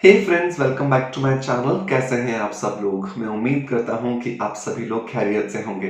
Hey friends, welcome back to my channel. कैसे हैं आप सब लोग? मैं उम्मीद करता हूं कि आप सभी लोग खैरियत से होंगे।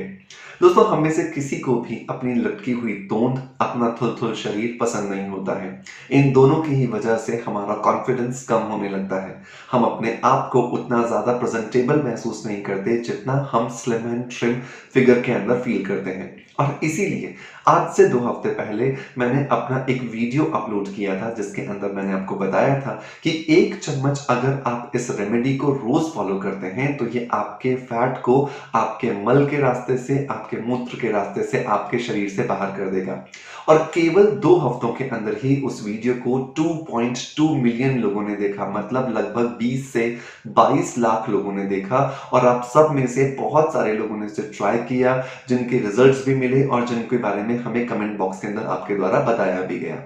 दोस्तों, हम में से किसी को भी अपनी लटकी हुई तोंद, अपना थुल-थुल शरीर पसंद नहीं होता है। इन दोनों की ही वजह से हमारा कॉन्फिडेंस कम होने लगता है। हम अपने आप को उतना ज़्यादा प्रेज़ेंटेबल महसूस नहीं करते जितना हम स्लिम एंड ट्रिम फिगर के अंदर फ़ील करते हैं। और इसीलिए आज से 2 हफ्ते पहले मैंने अपना एक वीडियो अपलोड किया था जिसके अंदर मैंने आपको बताया था कि 1 चम्मच अगर आप इस रेमेडी को रोज़ फ़ॉलो करते हैं, तो ये आपके फैट को आपके मल के रास्ते से, आपके मूत्र के रास्ते से, आपके शरीर से बाहर कर देगा। और केवल 2 हफ्तों के अंदर ही उस वीडियो को 2.2 मिलियन लोगों ने देखा, मतलब लगभग 20 से 22 लाख लोगों ने देखा। और आप सब में से बहुत सारे लोगों ने इसे ट्राई किया, जिनके रिज़ल्ट्स भी मिले और जिनके बारे में हमें कमेंट बॉक्स के अंदर आपके द्वारा बताया भी गया।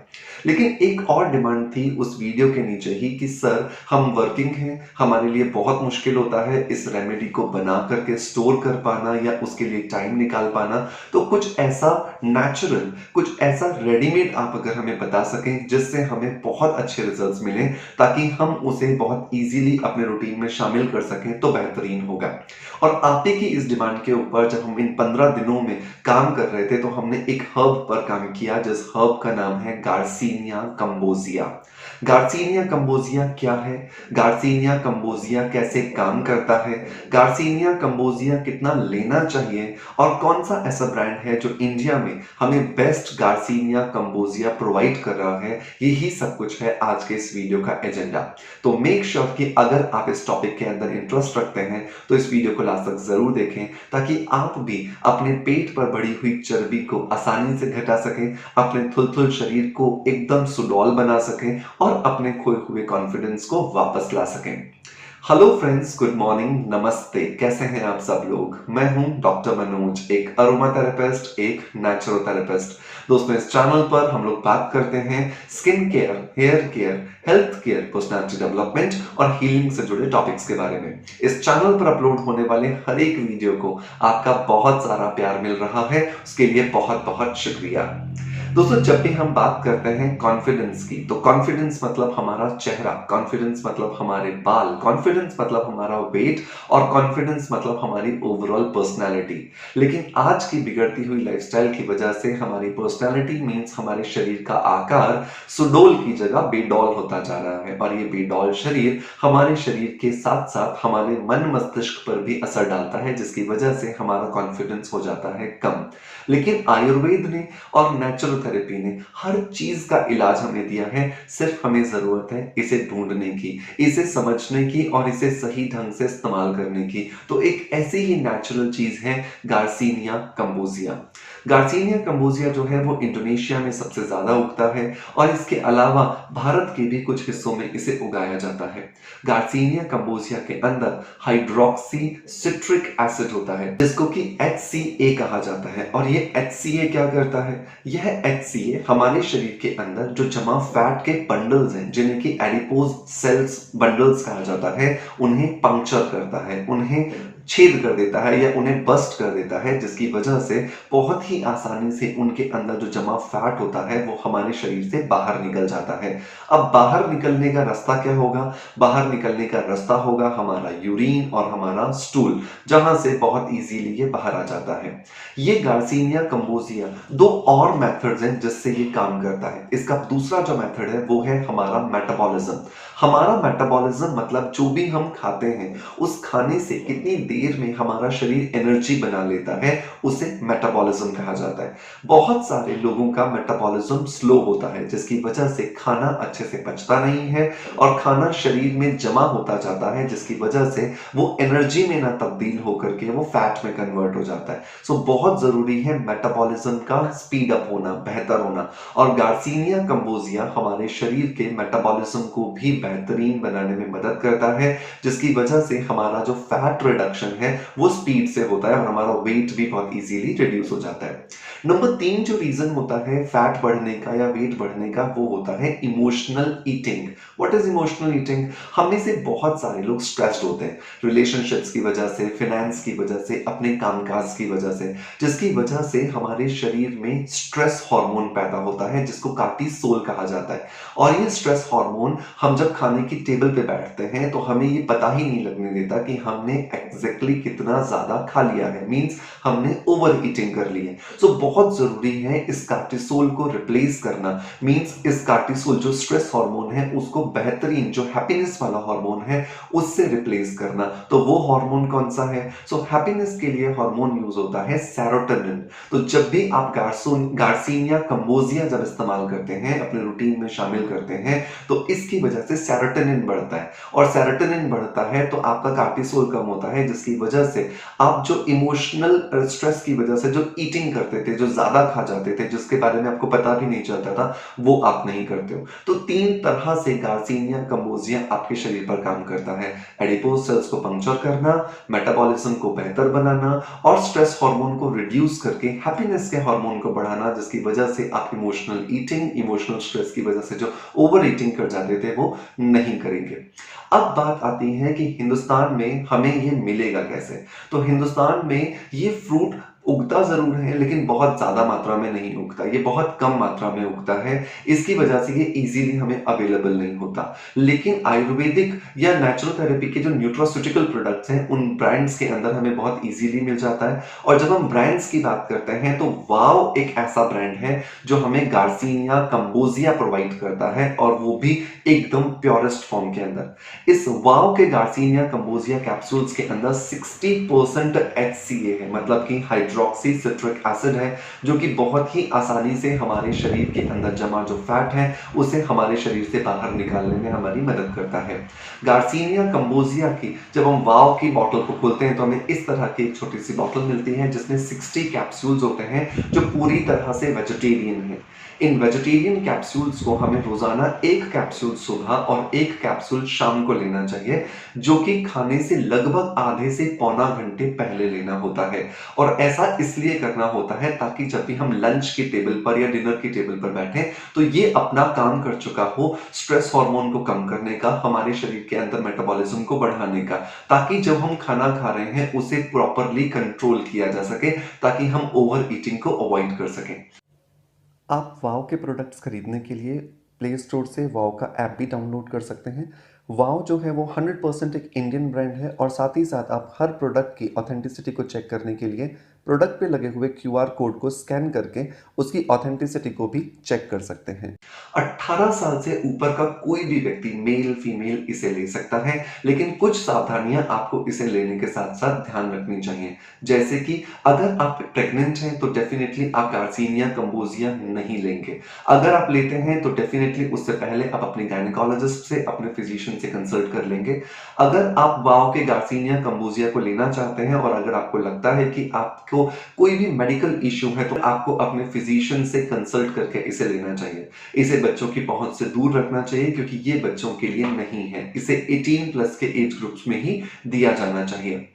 लेकिन एक और डिमांड थी उस वीडियो के नीचे ही कि सर, हम वर्किंग हैं, हमारे लिए बहुत मुश्किल होता है इस रेमेडी को बना करके स्टोर कर पाना या उसके लिए टाइम निकाल पाना। तो कुछ ऐसा नेचुरल, कुछ ऐसा रेडीमेड आप अगर हमें बता सकें जिससे हमें बहुत अच्छे रिजल्ट्स मिलें, ताकि हम उसे बहुत ईज़िली अपने रूटीन में शामिल कर सकें, तो बेहतरीन होगा। और आप ही की इस डिमांड के ऊपर जब हम इन 15 दिनों में काम कर रहे थे, तो हमने एक हर्ब पर काम किया जिस हर्ब का नाम है गार्सिनिया कंबोजिया। गार्सिनिया कंबोजिया क्या है? गार्सिनिया कंबोजिया कैसे काम करता है? गार्सिनिया कंबोजिया कितना लेना चाहिए? और कौन सा ऐसा ब्रांड है जो इंडिया में हमें बेस्ट गार्सिनिया कंबोजिया प्रोवाइड कर रहा है? यही सब कुछ है आज के इस वीडियो का एजेंडा। तो मेक श्योर कि अगर आप इस टॉपिक के अंदर इंटरेस्ट रखते हैं, तो इस वीडियो को लास्ट तक जरूर देखें, ताकि आप भी अपने पेट पर बढ़ी हुई चर्बी को आसानी से घटा सकें, अपने थुल-थुल शरीर को एकदम सुडौल बना सकें और अपने खोए हुए कॉन्फिडेंस को वापस ला सकें। हेलो फ्रेंड्स, गुड मॉर्निंग, नमस्ते। कैसे हैं आप सब लोग? मैं हूं डॉक्टर मनोज, एक अरोमा थेरेपिस्ट, एक नेचुरोथेरेपिस्ट। दोस्तों, इस चैनल पर हम लोग बात करते हैं skin care, hair care, health care, personality development और हीलिंग से जुड़े टॉपिक्स के बारे में। इस चैनल पर अपलोड होने वाले हर एक वीडियो को आपका बहुत सारा प्यार मिल रहा है, उसके लिए बहुत बहुत शुक्रिया। दोस्तों, जब भी हम बात करते हैं कॉन्फिडेंस की, तो कॉन्फिडेंस मतलब हमारा चेहरा, कॉन्फिडेंस मतलब हमारे बाल, कॉन्फिडेंस मतलब हमारा वेट और कॉन्फिडेंस मतलब हमारी ओवरऑल पर्सनैलिटी। लेकिन आज की बिगड़ती हुई लाइफस्टाइल की वजह से हमारी पर्सनैलिटी मीन्स हमारे शरीर का आकार सुडौल की जगह बेडौल होता जा रहा है। और ये बेडौल शरीर हमारे शरीर के साथ साथ हमारे मन मस्तिष्क पर भी असर डालता है, जिसकी वजह से हमारा कॉन्फिडेंस हो जाता है कम। लेकिन आयुर्वेद ने और नेचुरोथेरेपी ने हर चीज का इलाज हमें दिया है। सिर्फ हमें जरूरत है इसे ढूंढने की, इसे समझने की और इसे सही ढंग से इस्तेमाल करने की। तो एक ऐसी ही नेचुरल चीज है गार्सिनिया कंबोजिया। गार्सिनिया कंबोजिया जो है वो इंडोनेशिया में सबसे ज्यादा उगता है और इसके अलावा भारत के भी कुछ हिस्सों में इसे उगाया जाता है। गार्सिनिया कंबोजिया के अंदर हाइड्रोक्सी सिट्रिक एसिड होता है, जिसको कि HCA कहा जाता है। और ये HCA क्या करता है? यह HCA हमारे शरीर के अंदर जो जमा फैट के बंडल्स हैं, जिन्हें कि एडिपोज सेल्स बंडल्स कहा जाता है, उन्हें पंक्चर करता है, उन्हें छेद कर देता है या उन्हें बस्ट कर देता है, जिसकी वजह से बहुत ही आसानी से उनके अंदर जो जमा फैट होता है वो हमारे शरीर से बाहर निकल जाता है। अब बाहर निकलने का रास्ता क्या होगा? बाहर निकलने का रास्ता होगा हमारा यूरिन और हमारा स्टूल, जहां से बहुत इजीली ये बाहर आ जाता है। ये गार्सिनिया कंबोजिया 2 और मेथड्स हैं जिससे ये काम करता है। इसका दूसरा जो मेथड है वो है हमारा मेटाबॉलिज्म। हमारा मेटाबॉलिज्म मतलब जो भी हम खाते हैं, उस खाने से कितनी देर में हमारा शरीर एनर्जी बना लेता है, उसे मेटाबॉलिज्म कहा जाता है। बहुत सारे लोगों का मेटाबॉलिज्म स्लो होता है, जिसकी वजह से खाना अच्छे से पचता नहीं है और खाना शरीर में जमा होता जाता है, जिसकी वजह से वो एनर्जी में ना तब्दील होकर के वो फैट में कन्वर्ट हो जाता है। सो बहुत जरूरी है मेटाबॉलिज्म का स्पीड अप होना, बेहतर होना। और गार्सिनिया कंबोजिया हमारे शरीर के मेटाबॉलिज्म को भी बेहतरीन बनाने में मदद करता है, जिसकी वजह से हमारा जो फैट रिडक्शन है वो स्पीड से होता है और हमारा वेट भी बहुत इजीली रिड्यूस हो जाता है। नंबर 3 जो रीजन होता है फैट बढ़ने का या वेट बढ़ने का, वो होता है emotional eating. What is emotional eating? हम में से बहुत सारे लोग स्ट्रेस्ड होते हैं, रिलेशनशिप्स की वजह से, फाइनेंस की वजह से, अपने कामकाज की वजह से, जिसकी वजह से हमारे शरीर में स्ट्रेस हार्मोन पैदा होता है, जिसको कार्टिसोल कहा जाता है। और ये स्ट्रेस हार्मोन हम जब खाने की टेबल पे बैठते हैं तो हमें ये पता ही नहीं लगने देता कि हमने एग्जैक्टली कितना ज़्यादा खा लिया है, मीन्स हमने ओवर ईटिंग कर ली है। सो बहुत ज़रूरी है इस कार्टिसोल को रिप्लेस करना, मीन्स इस कार्टिसोल जो स्ट्रेस हार्मोन है उसको बेहतरीन जो हैप्पीनेस वाला हार्मोन है उससे रिप्लेस करना। तो वो हार्मोन कौन सा है? सो हैप्पीनेस के लिए हार्मोन यूज होता है सेरोटोनिन। तो जब भी आप गार्सिनिया कंबोजिया जब इस्तेमाल करते हैं, अपने रूटीन में शामिल करते हैं, तो इसकी वजह से सेरोटोनिन बढ़ता है, और सेरोटोनिन बढ़ता है तो आपका कार्टिसोल कम होता है, जिसकी वजह से आप जो इमोशनल स्ट्रेस की वजह से जो ईटिंग करते थे, जो ज्यादा खा जाते थे, जिसके बारे में आपको पता भी नहीं चलता था, वो आप नहीं करते हो। तो 3 तरह से गार्सिनिया कंबोजिया आपके शरीर पर काम करता है। एडिपोज सेल्स को पंक्चर करना, मेटाबॉलिज्म को बेहतर बनाना, और स्ट्रेस हार्मोन को रिड्यूस करके हैप्पीनेस के हार्मोन को बढ़ाना, जिसकी वजह से आप इमोशनल ईटिंग, इमोशनल स्ट्रेस की वजह से जो ओवर ईटिंग कर जाते थे वो नहीं करेंगे। अब बात आती है कि हिंदुस्तान में हमें ये मिलेगा कैसे? तो हिंदुस्तान में ये फ्रूट उगता जरूर है, लेकिन बहुत ज्यादा मात्रा में नहीं उगता, ये बहुत कम मात्रा में उगता है। इसकी वजह से ये इजीली हमें अवेलेबल नहीं होता। लेकिन आयुर्वेदिक या नेचुरोथेरेपी के जो न्यूट्रोस्यूटिकल प्रोडक्ट्स हैं, उन ब्रांड्स के अंदर हमें बहुत इजीली मिल जाता है। और जब हम ब्रांड्स की बात करते हैं तो वाव एक ऐसा ब्रांड है जो हमें गार्सिनिया कंबोजिया प्रोवाइड करता है, और वो भी एकदम प्योरेस्ट फॉर्म के अंदर। इस वाव के गार्सिनिया कंबोजिया कैप्सूल्स के अंदर 60% HCA है, मतलब कि हाइड्रोक्सी सिट्रिक एसिड है, जो कि बहुत ही आसानी से हमारे शरीर के अंदर जमा जो फैट है उसे हमारे शरीर से बाहर निकालने में हमारी मदद करता है। गार्सिनिया कंबोजिया की जब हम वाव की बॉटल को खोलते हैं तो हमें इस तरह की एक छोटी सी बॉटल मिलती है जिसमें 60 कैप्सूल्स होते हैं, जो पूरी तरह से वेजिटेरियन है। इन वेजिटेरियन कैप्सूल्स को हमें रोजाना एक कैप्सूल सुबह और एक कैप्सूल शाम को लेना चाहिए, जो कि खाने से लगभग आधे से पौना घंटे पहले लेना होता है। और ऐसा इसलिए करना होता है ताकि जब भी हम लंच की टेबल पर या डिनर की टेबल पर बैठे तो ये अपना काम कर चुका हो, स्ट्रेस हार्मोन को कम करने का, हमारे शरीर के अंदर मेटाबॉलिज्म को बढ़ाने का, ताकि जब हम खाना खा रहे हैं उसे प्रॉपरली कंट्रोल किया जा सके, ताकि हम ओवर ईटिंग को अवॉइड कर सकें। आप वाव के प्रोडक्ट्स खरीदने के लिए प्ले स्टोर से वाव का ऐप भी डाउनलोड कर सकते हैं। वाव जो है वो 100% एक इंडियन ब्रांड है, और साथ ही साथ आप हर प्रोडक्ट की ऑथेंटिसिटी को चेक करने के लिए प्रोडक्ट पे लगे हुए क्यूआर कोड को स्कैन करके उसकी ऑथेंटिसिटी को भी चेक कर सकते हैं। 18 साल से ऊपर का कोई भी व्यक्ति, मेल फीमेल, इसे ले सकता है, लेकिन कुछ सावधानियां आपको इसे लेने के साथ साथ ध्यान रखनी चाहिए। जैसे कि अगर आप प्रेग्नेंट हैं तो डेफिनेटली आप गार्सिनिया कंबोजिया नहीं लेंगे। अगर आप लेते हैं तो डेफिनेटली उससे पहले आप अपने गायनेकोलॉजिस्ट से, अपने फिजिशियन से कंसल्ट कर लेंगे। अगर आप वाव के गार्सिनिया कंबोजिया को लेना चाहते हैं और अगर आपको लगता है कि आपको कोई भी मेडिकल इश्यू है, तो आपको अपने फिजिशियन से कंसल्ट करके इसे लेना चाहिए। इसे बच्चों की पहुंच से दूर रखना चाहिए, क्योंकि ये बच्चों के लिए नहीं है। इसे 18 प्लस के एज ग्रुप्स में ही दिया जाना चाहिए।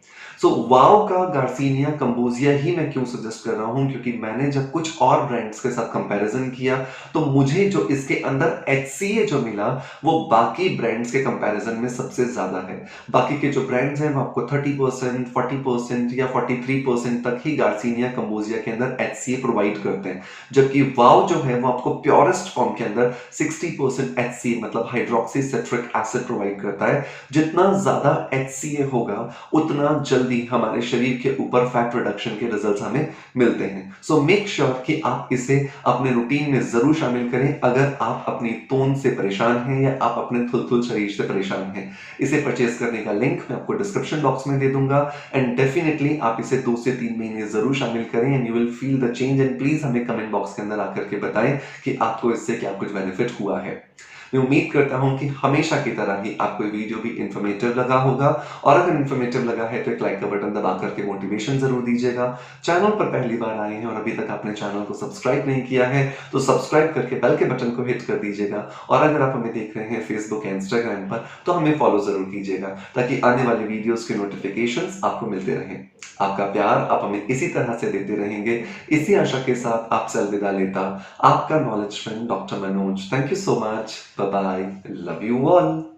सो वाव का गार्सिनिया कंबोजिया ही मैं क्यों सजेस्ट कर रहा हूं, क्योंकि मैंने जब कुछ और ब्रांड्स के साथ कंपैरिजन किया तो मुझे जो इसके अंदर HCA जो मिला वो बाकी ब्रांड्स के कंपैरिजन में सबसे ज्यादा है। बाकी के जो ब्रांड्स हैं वो आपको 30%, 40% या 43% तक ही गार्सिनिया कंबोजिया के अंदर HCA प्रोवाइड करते हैं, जबकि वाव जो है वो आपको प्योरेस्ट फॉर्म के अंदर 60% HCA मतलब हाइड्रोक्सी सिट्रिक एसिड प्रोवाइड करता है। जितना ज्यादा HCA होगा उतना जल्दी हमारे शरीर के ऊपर फैट रिडक्शन के रिजल्ट्स हमें मिलते हैं। सो मेक श्योर कि आप इसे अपने रूटीन में जरूर शामिल करें अगर आप अपनी तोंद से परेशान हैं या आप अपने थुलथुल शरीर से परेशान हैं। इसे परचेज करने का लिंक मैं आपको डिस्क्रिप्शन बॉक्स में दे दूंगा, एंड डेफिनेटली आप इसे 2 से 3 महीने जरूर शामिल करें, and you will feel the change. And please हमें कमेंट बॉक्स के अंदर आकर के बताएं कि आपको इससे क्या कुछ बेनिफिट हुआ है। मैं उम्मीद करता हूं कि हमेशा की तरह ही आपको ये वीडियो भी इंफॉर्मेटिव लगा होगा, और अगर इंफॉर्मेटिव लगा है तो एक लाइक का बटन दबा करके मोटिवेशन जरूर दीजिएगा। चैनल पर पहली बार आए हैं और अभी तक आपने चैनल को सब्सक्राइब नहीं किया है तो सब्सक्राइब करके बेल के बटन को हिट कर दीजिएगा, और अगर आप हमें देख रहे हैं फेसबुक या इंस्टाग्राम पर तो हमें फॉलो जरूर कीजिएगा, ताकि आने वाली वीडियोस के नोटिफिकेशंस आपको मिलते रहें। आपका प्यार आप हमें इसी तरह से देते रहेंगे, इसी आशा के साथ आपसे अलविदा लेता आपका knowledge friend doctor Manoj. Thank you so much, bye bye, love you all.